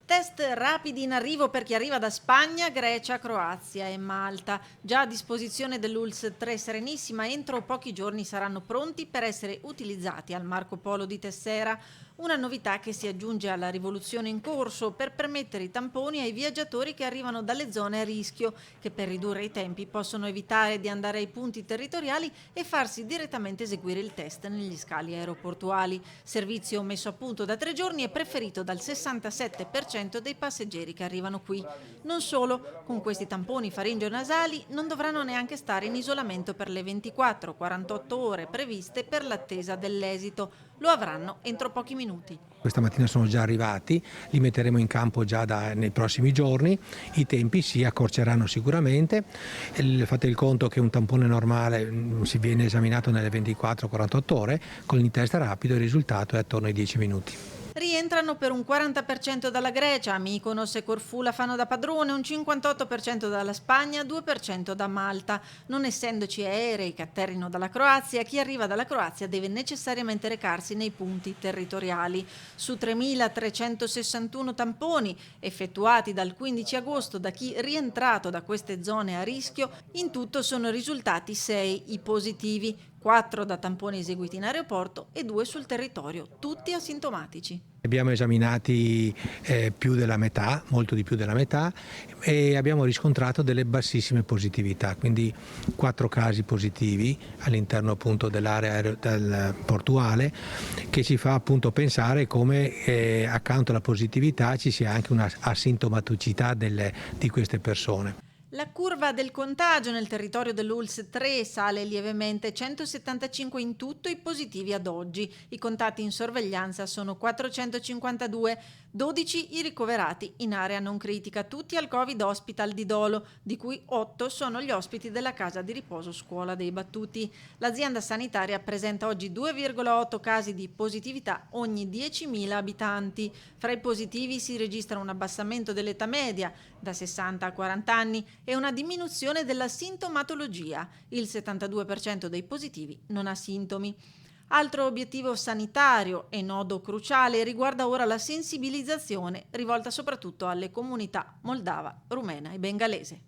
Test rapidi in arrivo per chi arriva da Spagna, Grecia, Croazia e Malta. Già a disposizione dell'ULSS 3 Serenissima, entro pochi giorni saranno pronti per essere utilizzati al Marco Polo di Tessera. Una novità che si aggiunge alla rivoluzione in corso per permettere i tamponi ai viaggiatori che arrivano dalle zone a rischio, che per ridurre i tempi possono evitare di andare ai punti territoriali e farsi direttamente eseguire il test negli scali aeroportuali. Servizio messo a punto da 3 giorni e preferito dal 67% dei passeggeri che arrivano qui. Non solo, con questi tamponi faringeo-nasali non dovranno neanche stare in isolamento per le 24-48 ore previste per l'attesa dell'esito. Lo avranno entro pochi minuti. Questa mattina sono già arrivati, li metteremo in campo già nei prossimi giorni, i tempi si accorceranno sicuramente. Fate il conto che un tampone normale si viene esaminato nelle 24-48 ore, con il test rapido il risultato è attorno ai 10 minuti. Rientrano per un 40% dalla Grecia, Mykonos e Corfù la fanno da padrone, un 58% dalla Spagna, 2% da Malta. Non essendoci aerei che atterrino dalla Croazia, chi arriva dalla Croazia deve necessariamente recarsi nei punti territoriali. Su 3.361 tamponi effettuati dal 15 agosto da chi rientrato da queste zone a rischio, in tutto sono risultati 6 i positivi, 4 da tamponi eseguiti in aeroporto e 2 sul territorio, tutti asintomatici. Abbiamo esaminati più della metà, molto di più della metà, e abbiamo riscontrato delle bassissime positività, quindi 4 casi positivi all'interno appunto dell'area del portuale, che ci fa appunto pensare come accanto alla positività ci sia anche una asintomaticità di queste persone. La curva del contagio nel territorio dell'ULSS 3 sale lievemente, 175 in tutto i positivi ad oggi. I contatti in sorveglianza sono 452, 12 i ricoverati in area non critica, tutti al Covid Hospital di Dolo, di cui 8 sono gli ospiti della casa di riposo Scuola dei Battuti. L'azienda sanitaria presenta oggi 2,8 casi di positività ogni 10.000 abitanti. Fra i positivi si registra un abbassamento dell'età media da 60 a 40 anni e una diminuzione della sintomatologia. Il 72% dei positivi non ha sintomi. Altro obiettivo sanitario e nodo cruciale riguarda ora la sensibilizzazione rivolta soprattutto alle comunità moldava, rumena e bengalese.